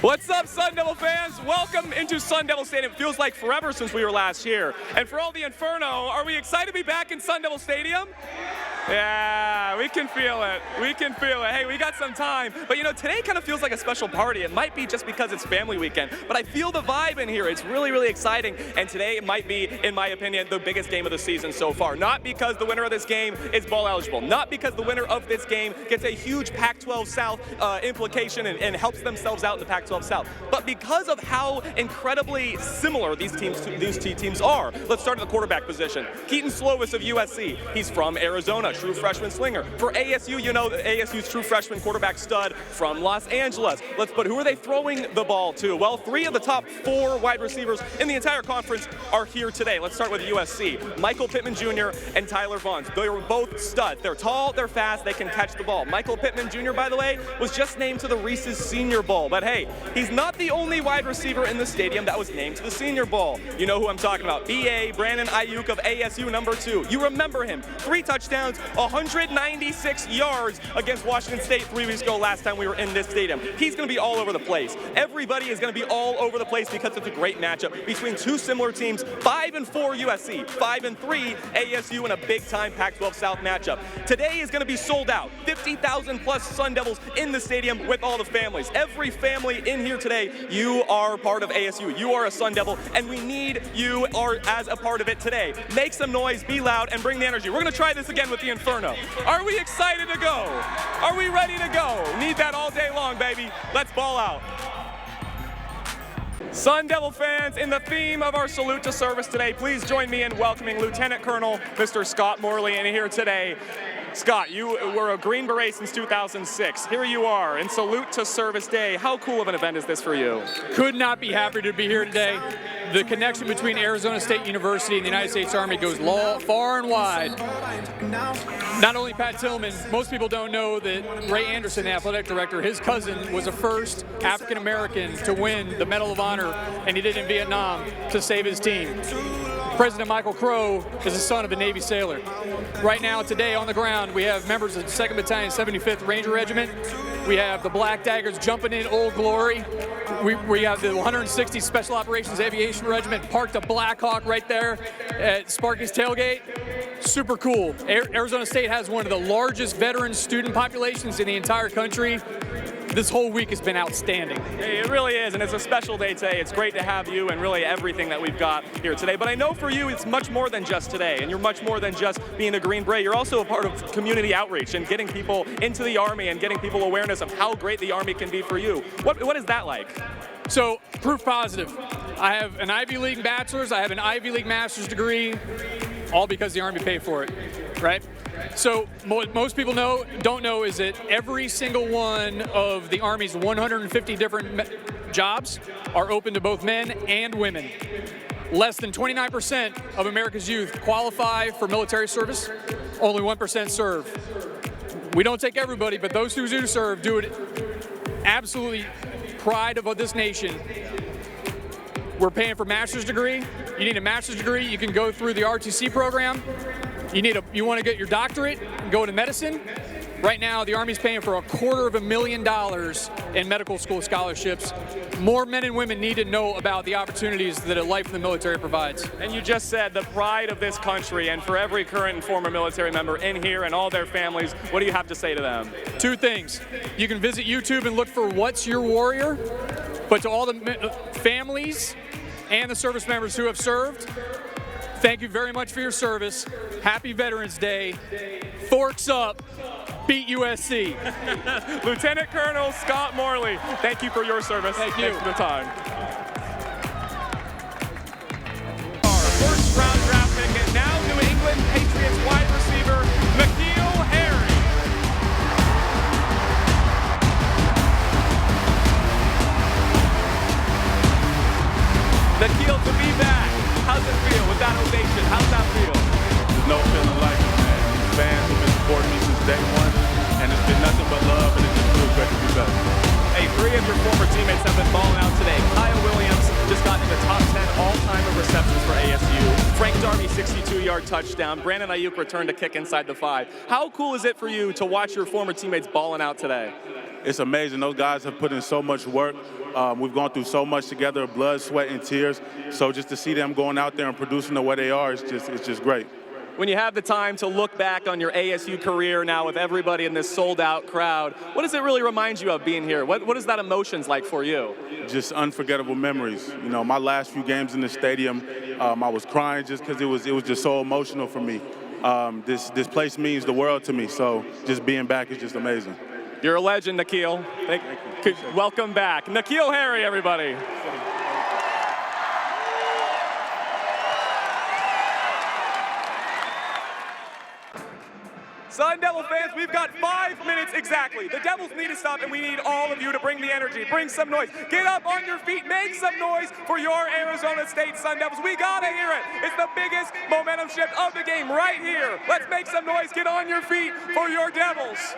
What's up, Sun Devil fans? Welcome into Sun Devil Stadium. It feels like forever since we were last here. And for all the Inferno, are we excited to be back in Sun Devil Stadium? Yeah, we can feel it. We can feel it. Hey, we got some time. But you know, today kind of feels like a special party. It might be just because it's family weekend, but I feel the vibe in here. It's really, really exciting. And today it might be, in my opinion, the biggest game of the season so far. Not because the winner of this game is bowl eligible. Not because the winner of this game gets a huge Pac-12 South implication and helps themselves out in the Pac-12 South, but because of how incredibly similar these two teams are. Let's start at the quarterback position. Keaton Slovis of USC. He's from Arizona, true freshman slinger. For ASU, you know ASU's true freshman quarterback stud from Los Angeles. But who are they throwing the ball to? Well, 3 of the top 4 wide receivers in the entire conference are here today. Let's start with USC. Michael Pittman Jr. and Tyler Vaughn. They were both studs. They're tall, they're fast, they can catch the ball. Michael Pittman Jr., by the way, was just named to the Reese's Senior Bowl. But hey, he's not the only wide receiver in the stadium that was named to the Senior Bowl. You know who I'm talking about. B.A. Brandon Aiyuk of ASU, number 2. You remember him. 3 touchdowns, 196 yards against Washington State 3 weeks ago last time we were in this stadium. He's going to be all over the place. Everybody is going to be all over the place because it's a great matchup between 2 similar teams, 5-4 USC, 5-3 ASU in a big-time Pac-12 South matchup. Today is going to be sold out. 50,000 plus Sun Devils in the stadium with all the families. Every family in here today, you are part of ASU. You are a Sun Devil, and we need you as a part of it today. Make some noise, be loud, and bring the energy. We're going to try this again with the Inferno. Are we excited to go? Are we ready to go? Need that all day long, baby. Let's ball out. Sun Devil fans, in the theme of our salute to service today, please join me in welcoming Lieutenant Colonel Mr. Scott Morley in here today. Scott, you were a Green Beret since 2006. Here you are in Salute to Service Day. How cool of an event is this for you? Could not be happier to be here today. The connection between Arizona State University and the United States Army goes far and wide. Not only Pat Tillman, most people don't know that Ray Anderson, the athletic director, his cousin was the first African American to win the Medal of Honor, and he did it in Vietnam to save his team. President Michael Crow is the son of a Navy sailor. Right now, today on the ground, we have members of the 2nd Battalion, 75th Ranger Regiment. We have the Black Daggers jumping in Old Glory. We have the 160th Special Operations Aviation Regiment parked a Black Hawk right there at Sparky's tailgate. Super cool. Arizona State has one of the largest veteran student populations in the entire country. This whole week has been outstanding. Hey, it really is, and it's a special day today. It's great to have you and really everything that we've got here today. But I know for you, it's much more than just today, and you're much more than just being a Green Beret. You're also a part of community outreach and getting people into the Army and getting people awareness of how great the Army can be for you. What is that like? So, proof positive. I have an Ivy League bachelor's, I have an Ivy League master's degree, all because the Army paid for it, right? So what most people don't know is that every single one of the Army's 150 different jobs are open to both men and women. Less than 29% of America's youth qualify for military service. Only 1% serve. We don't take everybody, but those who do serve do it absolutely pride of this nation. We're paying for master's degree. You need a master's degree, you can go through the RTC program. You want to get your doctorate and go into medicine. Right now, the Army's paying for $250,000 in medical school scholarships. More men and women need to know about the opportunities that a life in the military provides. And you just said the pride of this country, and for every current and former military member in here and all their families, what do you have to say to them? 2 things. You can visit YouTube and look for What's Your Warrior, but to all the families and the service members who have served, thank you very much for your service. Happy Veterans Day. Forks up. Beat USC. Lieutenant Colonel Scott Morley, thank you for your service. Thank you. Thanks for the time. Our first round draft pick and now New England Patriots wide receiver, N'Keal Harry. N'Keal, to be back, how's it feel with that ovation? How's that feel? There's no feeling like it, man. These fans have been supporting me since day one, and it's been nothing but love, and it just feels great to be back. Hey, 3 of your former teammates have been balling out today. Kyle Williams just got in the top 10 all-time of receptions for ASU. Frank Darby, 62-yard touchdown. Brandon Aiyuk returned a kick inside the 5. How cool is it for you to watch your former teammates balling out today? it's amazing. Those guys have put in so much work. We've gone through so much together, blood, sweat, and tears. So just to see them going out there and producing the way they are, it's just great. When you have the time to look back on your ASU career now with everybody in this sold-out crowd, what does it really remind you of being here? What is that emotions like for you? Just unforgettable memories. You know, my last few games in the stadium, I was crying just because it was just so emotional for me. This place means the world to me, so just being back is just amazing. You're a legend, N'Keal. Thank you. Welcome back. N'Keal Harry, everybody. Sun Devil fans, we've got 5 minutes exactly. The Devils need to stop, and we need all of you to bring the energy, bring some noise. Get up on your feet, make some noise for your Arizona State Sun Devils. We gotta hear it. It's the biggest momentum shift of the game right here. Let's make some noise. Get on your feet for your Devils.